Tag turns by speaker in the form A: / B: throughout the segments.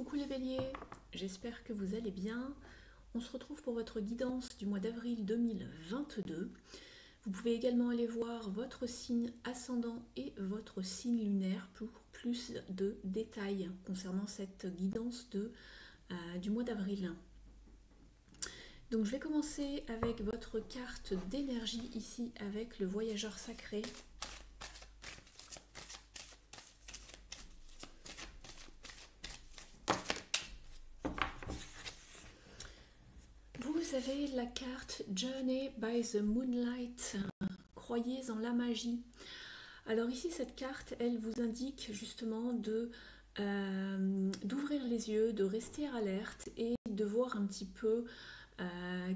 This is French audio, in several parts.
A: Coucou les béliers, j'espère que vous allez bien. On se retrouve pour votre guidance du mois d'avril 2022. Vous pouvez également aller voir votre signe ascendant et votre signe lunaire pour plus de détails concernant cette guidance du mois d'avril. Donc je vais commencer avec votre carte d'énergie ici avec le voyageur sacré. Vous avez la carte Journey by the Moonlight, croyez en la magie. Alors ici cette carte, elle vous indique justement d'ouvrir les yeux, de rester alerte et de voir un petit peu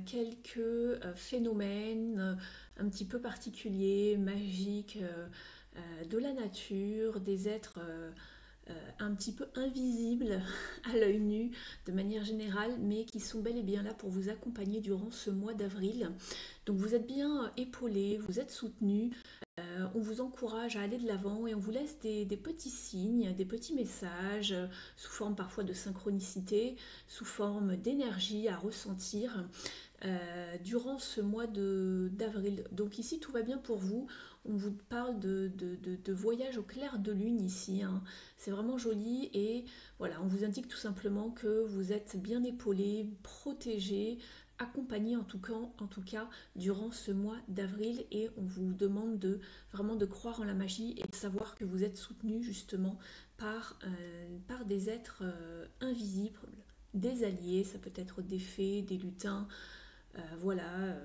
A: quelques phénomènes un petit peu particuliers, magiques de la nature, des êtres un petit peu invisibles à l'œil nu de manière générale, mais qui sont bel et bien là pour vous accompagner durant ce mois d'avril. Donc vous êtes bien épaulés, vous êtes soutenus, on vous encourage à aller de l'avant et on vous laisse des petits signes, des petits messages sous forme parfois de synchronicité, sous forme d'énergie à ressentir durant ce mois d'avril. Donc ici tout va bien pour vous. On vous parle de voyage au clair de lune ici, hein. C'est vraiment joli et voilà, on vous indique tout simplement que vous êtes bien épaulés, protégés, accompagnés en tout cas durant ce mois d'avril et on vous demande vraiment de croire en la magie et de savoir que vous êtes soutenus justement par des êtres invisibles, des alliés, ça peut être des fées, des lutins, voilà,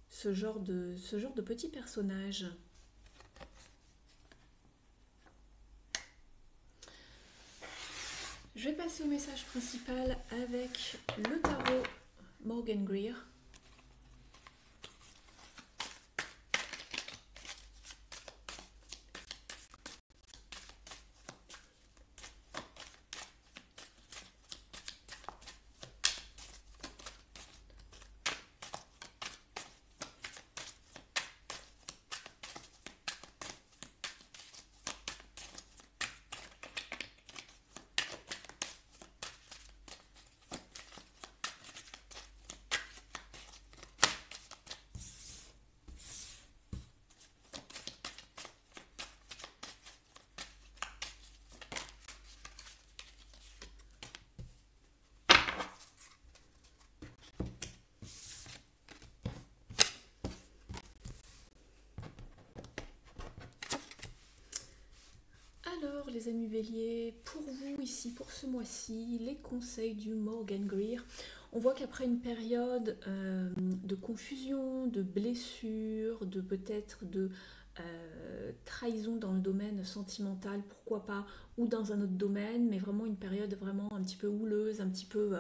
A: ce genre de petits personnages. Je vais passer au message principal avec le tarot Morgan Greer. Alors les amis béliers, pour vous ici, pour ce mois-ci, les conseils du Morgan Greer. On voit qu'après une période de confusion, de blessures, de peut-être de trahison dans le domaine sentimental, pourquoi pas, ou dans un autre domaine, mais vraiment une période vraiment un petit peu houleuse, un petit peu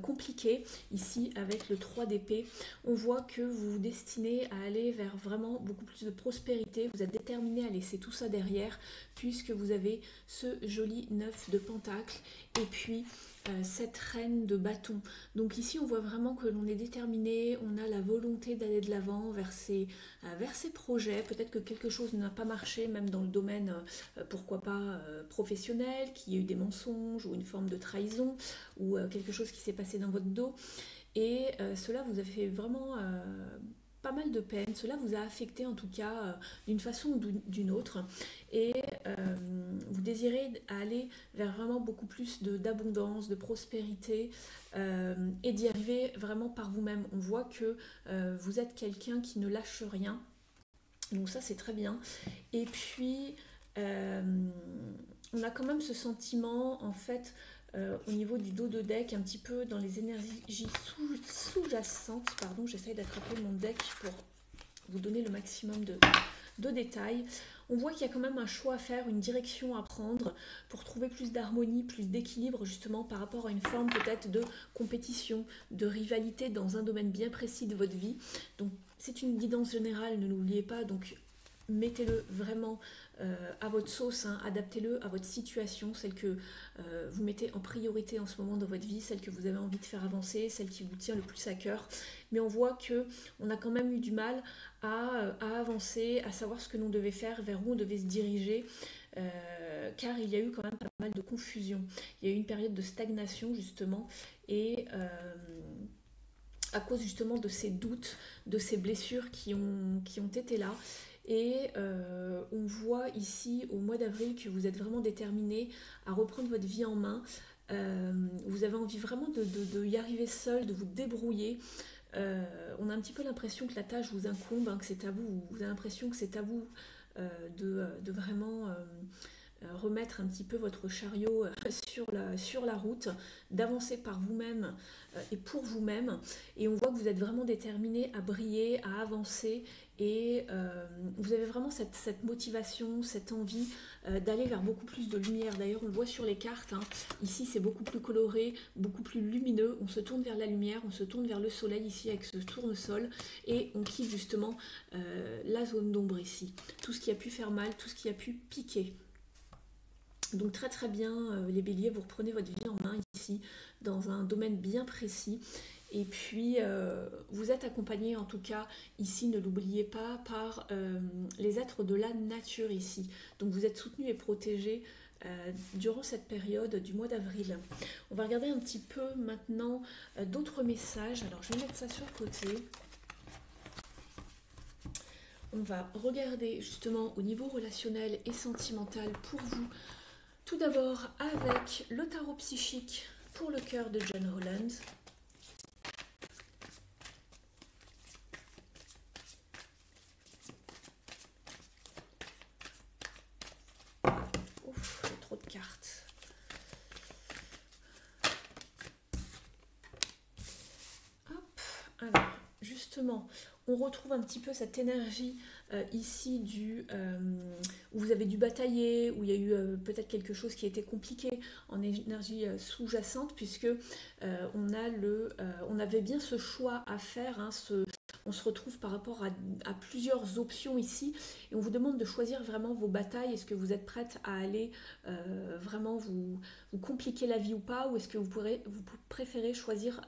A: compliquée. Ici, avec le 3 d'épée, on voit que vous vous destinez à aller vers vraiment beaucoup plus de prospérité. Vous êtes déterminé à laisser tout ça derrière, puisque vous avez ce joli 9 de pentacle, et puis cette reine de bâton. Donc ici on voit vraiment que l'on est déterminé, on a la volonté d'aller de l'avant vers ses projets. Peut-être que quelque chose n'a pas marché, même dans le domaine, pourquoi pas, professionnel, qu'il y a eu des mensonges ou une forme de trahison, ou quelque chose qui s'est passé dans votre dos. Et cela vous a fait vraiment pas mal de peine, cela vous a affecté en tout cas d'une façon ou d'une autre et vous désirez aller vers vraiment beaucoup plus d'abondance, de prospérité et d'y arriver vraiment par vous-même. On voit que vous êtes quelqu'un qui ne lâche rien, donc ça c'est très bien. Et puis on a quand même ce sentiment en fait au niveau du dos de deck, un petit peu dans les énergies sous-jacentes, pardon, j'essaye d'attraper mon deck pour vous donner le maximum de détails. On voit qu'il y a quand même un choix à faire, une direction à prendre pour trouver plus d'harmonie, plus d'équilibre justement par rapport à une forme peut-être de compétition, de rivalité dans un domaine bien précis de votre vie. Donc c'est une guidance générale, ne l'oubliez pas, donc mettez-le vraiment à votre sauce, hein, adaptez-le à votre situation, celle que vous mettez en priorité en ce moment dans votre vie, celle que vous avez envie de faire avancer, celle qui vous tient le plus à cœur. Mais on voit qu'on a quand même eu du mal à avancer, à savoir ce que l'on devait faire, vers où on devait se diriger. car il y a eu quand même pas mal de confusion. Il y a eu une période de stagnation justement, et à cause justement de ces doutes, de ces blessures qui ont été là. Et on voit ici au mois d'avril que vous êtes vraiment déterminé à reprendre votre vie en main. Vous avez envie vraiment de y arriver seul, de vous débrouiller. On a un petit peu l'impression que la tâche vous incombe, hein, que c'est à vous. Vous avez l'impression que c'est à vous de vraiment remettre un petit peu votre chariot sur la route, d'avancer par vous-même et pour vous-même. Et on voit que vous êtes vraiment déterminé à briller, à avancer. Et vous avez vraiment cette motivation, cette envie d'aller vers beaucoup plus de lumière. D'ailleurs, on le voit sur les cartes, hein. Ici, c'est beaucoup plus coloré, beaucoup plus lumineux. On se tourne vers la lumière, on se tourne vers le soleil ici avec ce tournesol. Et on quitte justement la zone d'ombre ici. Tout ce qui a pu faire mal, tout ce qui a pu piquer. Donc très très bien les béliers, vous reprenez votre vie en main ici dans un domaine bien précis, et puis vous êtes accompagné en tout cas ici, ne l'oubliez pas, par les êtres de la nature ici. Donc vous êtes soutenu et protégé durant cette période du mois d'avril. On va regarder un petit peu maintenant d'autres messages. Alors je vais mettre ça sur le côté. On va regarder justement au niveau relationnel et sentimental pour vous. Tout d'abord avec le tarot psychique pour le cœur de John Holland. Ouf, il y a trop de cartes. Hop, alors justement, on retrouve un petit peu cette énergie ici où vous avez dû batailler, où il y a eu peut-être quelque chose qui a été compliqué en énergie sous-jacente, puisque on avait bien ce choix à faire, hein, on se retrouve par rapport à plusieurs options ici, et on vous demande de choisir vraiment vos batailles. Est-ce que vous êtes prête à aller vraiment vous compliquer la vie ou pas, ou est-ce que vous préférez choisir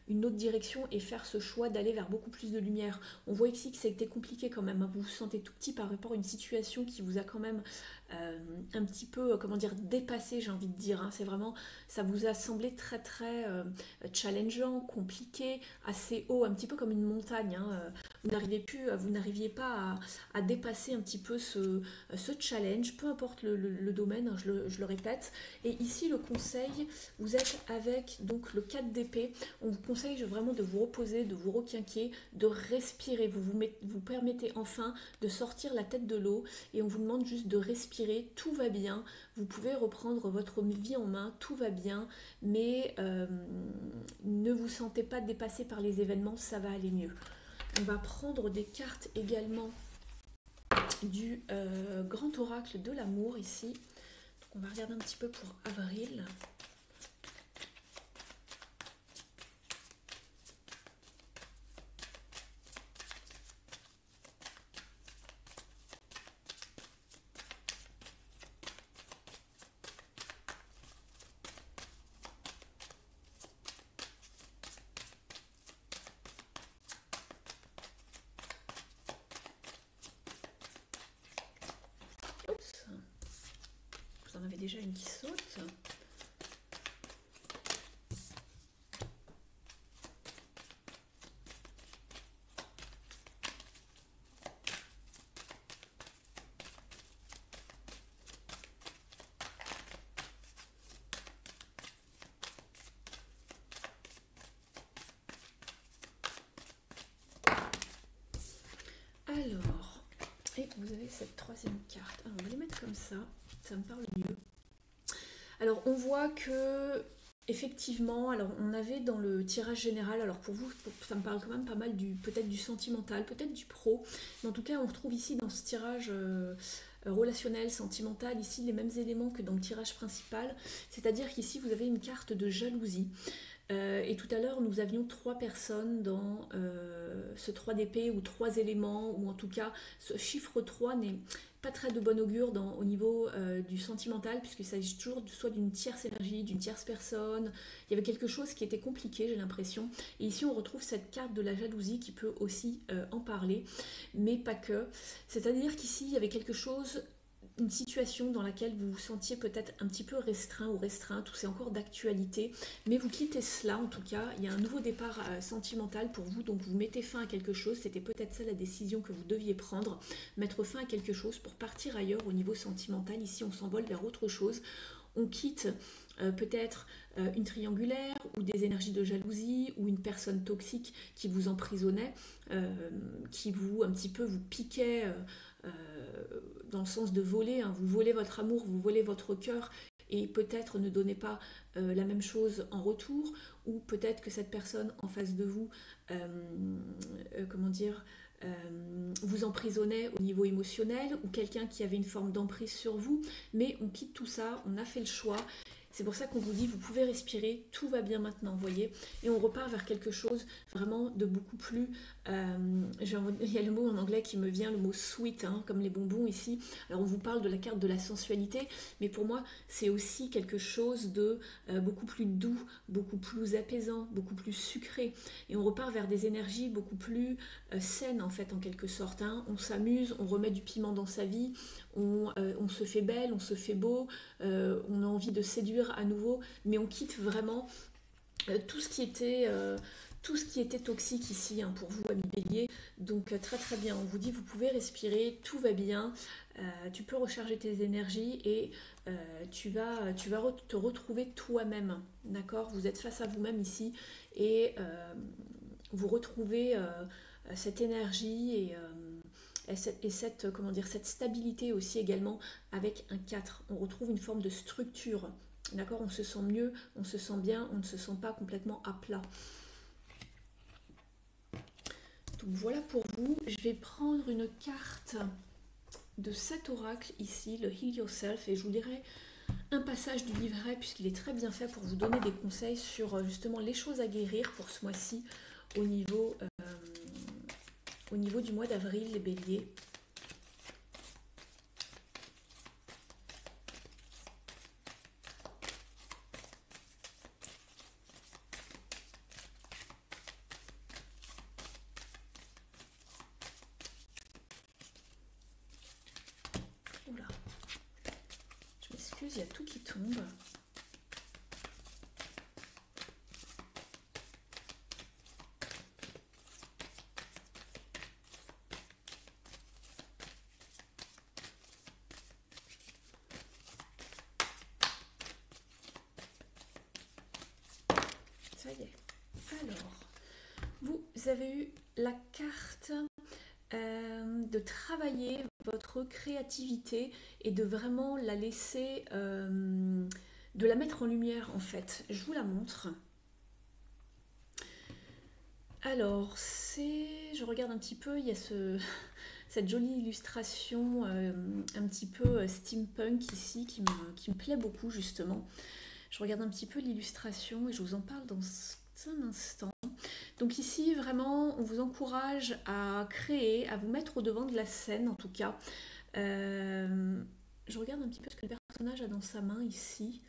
A: une autre direction et faire ce choix d'aller vers beaucoup plus de lumière. On voit ici que ça a été compliqué quand même, hein. Vous vous sentez tout petit par rapport à une situation qui vous a quand même un petit peu, comment dire, dépassé, j'ai envie de dire, hein. C'est vraiment, ça vous a semblé très très challengeant, compliqué, assez haut, un petit peu comme une montagne, hein. Vous n'arriviez pas à dépasser un petit peu ce challenge, peu importe le domaine, hein, je le répète. Et ici le conseil, vous êtes avec donc le 4 d'épée. On vous conseille vraiment de vous reposer, de vous requinquer, de respirer. Vous permettez enfin de sortir la tête de l'eau, et on vous demande juste de respirer. Tout va bien, vous pouvez reprendre votre vie en main, tout va bien, mais ne vous sentez pas dépassé par les événements, ça va aller mieux. On va prendre des cartes également du grand oracle de l'amour ici. Donc on va regarder un petit peu pour avril. Vous en avez déjà une qui saute. Alors, et vous avez cette troisième carte. Alors, on va les mettre comme ça me parle mieux. Alors, on voit que effectivement, alors on avait dans le tirage général, alors pour vous, ça me parle quand même pas mal peut-être du sentimental, peut-être du pro, mais en tout cas, on retrouve ici dans ce tirage relationnel, sentimental, ici les mêmes éléments que dans le tirage principal, c'est-à-dire qu'ici vous avez une carte de jalousie. Et tout à l'heure, nous avions 3 personnes dans ce 3 d'épée, ou 3 éléments, ou en tout cas, ce chiffre 3 n'est pas très de bon augure au niveau du sentimental, puisqu'il s'agit toujours soit d'une tierce énergie, d'une tierce personne. Il y avait quelque chose qui était compliqué, j'ai l'impression. Et ici, on retrouve cette carte de la jalousie qui peut aussi en parler, mais pas que. C'est-à-dire qu'ici, il y avait quelque chose une situation dans laquelle vous vous sentiez peut-être un petit peu restreint ou restreinte, ou c'est encore d'actualité, mais vous quittez cela en tout cas, il y a un nouveau départ sentimental pour vous, donc vous mettez fin à quelque chose, c'était peut-être ça la décision que vous deviez prendre, mettre fin à quelque chose pour partir ailleurs au niveau sentimental. Ici on s'envole vers autre chose, on quitte peut-être une triangulaire ou des énergies de jalousie ou une personne toxique qui vous emprisonnait, qui vous un petit peu vous piquait dans le sens de voler, hein. Vous volez votre amour, vous volez votre cœur et peut-être ne donnez pas la même chose en retour, ou peut-être que cette personne en face de vous, comment dire, vous emprisonnait au niveau émotionnel, ou quelqu'un qui avait une forme d'emprise sur vous, mais on quitte tout ça, on a fait le choix. C'est pour ça qu'on vous dit, vous pouvez respirer, tout va bien maintenant, vous voyez. Et on repart vers quelque chose vraiment de beaucoup plus... il y a le mot en anglais qui me vient, le mot sweet, hein, comme les bonbons ici. Alors on vous parle de la carte de la sensualité, mais pour moi, c'est aussi quelque chose de beaucoup plus doux, beaucoup plus apaisant, beaucoup plus sucré. Et on repart vers des énergies beaucoup plus saines, en fait, en quelque sorte, hein. On s'amuse, on remet du piment dans sa vie, on se fait belle, on se fait beau, on a envie de séduire à nouveau, mais on quitte vraiment tout ce qui était toxique ici, hein, pour vous, amis Bélier. Donc très très bien, on vous dit vous pouvez respirer, tout va bien, tu peux recharger tes énergies et tu vas te retrouver toi-même, d'accord? Vous êtes face à vous-même ici et vous retrouvez cette énergie et cette, comment dire, cette stabilité aussi également avec un 4. On retrouve une forme de structure. D'accord, on se sent mieux, on se sent bien, on ne se sent pas complètement à plat. Donc voilà pour vous. Je vais prendre une carte de cet oracle ici, le Heal Yourself, et je vous dirai un passage du livret puisqu'il est très bien fait pour vous donner des conseils sur justement les choses à guérir pour ce mois-ci au niveau du mois d'avril, les béliers. Oula, je m'excuse, il y a tout qui tombe. Ça y est. Alors, vous avez eu la carte de travailler votre créativité et de vraiment la laisser, de la mettre en lumière en fait. Je vous la montre. Alors, je regarde un petit peu, il y a cette jolie illustration un petit peu steampunk ici qui me plaît beaucoup justement. Je regarde un petit peu l'illustration et je vous en parle dans un instant. Donc ici, vraiment, on vous encourage à créer, à vous mettre au devant de la scène, en tout cas. Je regarde un petit peu ce que le personnage a dans sa main ici.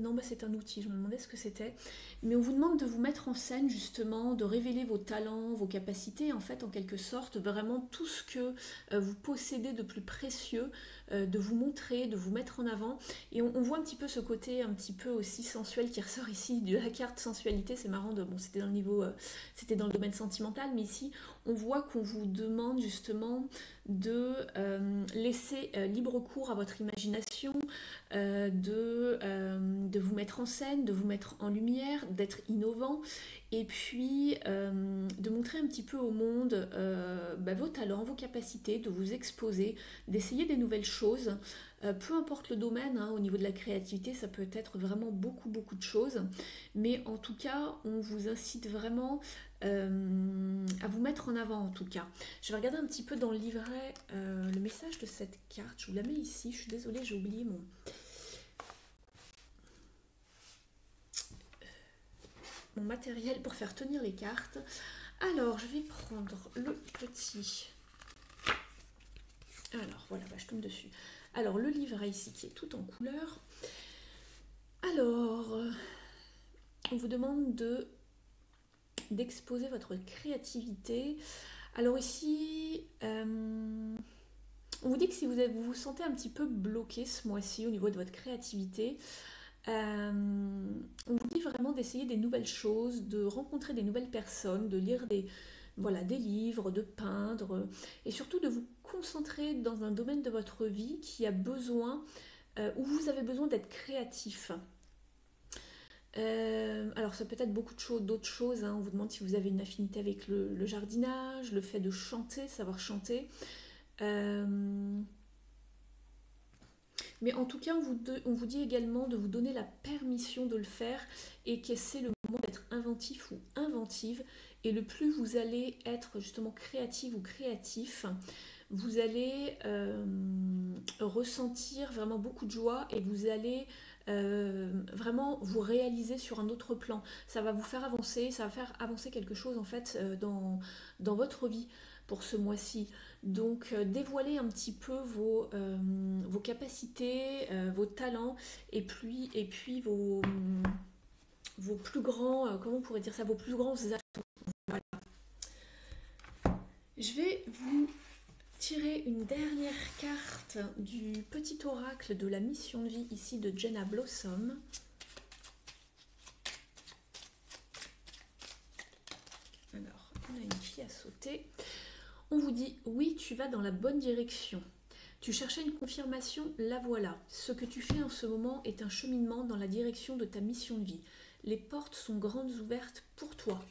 A: Non, bah c'est un outil, je me demandais ce que c'était. Mais on vous demande de vous mettre en scène, justement, de révéler vos talents, vos capacités, en fait, en quelque sorte, vraiment tout ce que vous possédez de plus précieux, de vous montrer, de vous mettre en avant. Et on voit un petit peu ce côté un petit peu aussi sensuel qui ressort ici de la carte sensualité. C'est marrant, bon, c'était dans le niveau, c'était dans le domaine sentimental, mais ici, on voit qu'on vous demande justement de laisser libre cours à votre imagination, de vous mettre en scène, de vous mettre en lumière, d'être innovant et puis de montrer un petit peu au monde vos talents, vos capacités, de vous exposer, d'essayer des nouvelles choses. Peu importe le domaine, hein, au niveau de la créativité, ça peut être vraiment beaucoup de choses, mais en tout cas, on vous incite vraiment à vous mettre en avant en tout cas. Je vais regarder un petit peu dans le livret le message de cette carte. Je vous la mets ici, je suis désolée, j'ai oublié mon matériel pour faire tenir les cartes. Alors, je vais prendre le petit... Alors, voilà, je tombe dessus. Alors, le livret ici qui est tout en couleur. Alors, on vous demande d'exposer votre créativité. Alors ici, On vous dit que si vous vous sentez un petit peu bloqué ce mois-ci au niveau de votre créativité, on vous dit vraiment d'essayer des nouvelles choses, de rencontrer des nouvelles personnes, de lire voilà, des livres, de peindre, et surtout de vous concentrer dans un domaine de votre vie qui a besoin, où vous avez besoin d'être créatif. Alors ça peut être beaucoup de choses, d'autres choses, hein. On vous demande si vous avez une affinité avec le jardinage, le fait de chanter, savoir chanter. Euh, mais en tout cas, on vous dit également de vous donner la permission de le faire et que c'est le moment d'être inventif ou inventive. Et le plus vous allez être justement créative ou créatif, vous allez ressentir vraiment beaucoup de joie et vous allez vraiment vous réaliser sur un autre plan. Ça va vous faire avancer, ça va faire avancer quelque chose en fait dans votre vie pour ce mois-ci. Donc dévoilez un petit peu vos capacités, vos talents et puis vos plus grands, comment on pourrait dire ça, vos plus grands atouts. Voilà. Je vais vous tirer une dernière carte du petit oracle de la mission de vie ici de Jenna Blossom. Alors, on a une fille à sauter. On vous dit, oui, tu vas dans la bonne direction. Tu cherchais une confirmation, la voilà. Ce que tu fais en ce moment est un cheminement dans la direction de ta mission de vie. Les portes sont grandes ouvertes pour toi.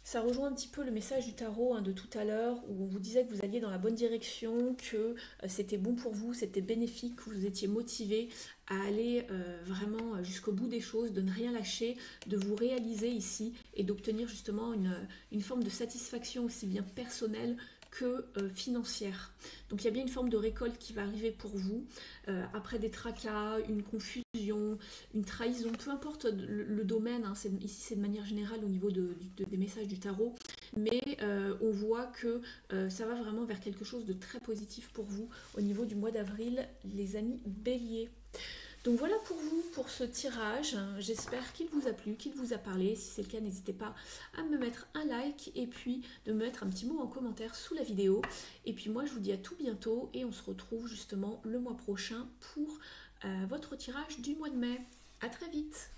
A: Ça rejoint un petit peu le message du tarot de tout à l'heure où on vous disait que vous alliez dans la bonne direction, que c'était bon pour vous, c'était bénéfique, que vous étiez motivé à aller vraiment jusqu'au bout des choses, de ne rien lâcher, de vous réaliser ici et d'obtenir justement une forme de satisfaction aussi bien personnelle que financière. Donc il y a bien une forme de récolte qui va arriver pour vous après des tracas, une confusion, une trahison, peu importe le domaine, hein, ici c'est de manière générale au niveau des messages du tarot, mais on voit que ça va vraiment vers quelque chose de très positif pour vous au niveau du mois d'avril, les amis béliers. Donc voilà pour vous, pour ce tirage. J'espère qu'il vous a plu, qu'il vous a parlé. Si c'est le cas, n'hésitez pas à me mettre un like et puis de me mettre un petit mot en commentaire sous la vidéo. Et puis moi, je vous dis à tout bientôt et on se retrouve justement le mois prochain pour votre tirage du mois de mai. À très vite!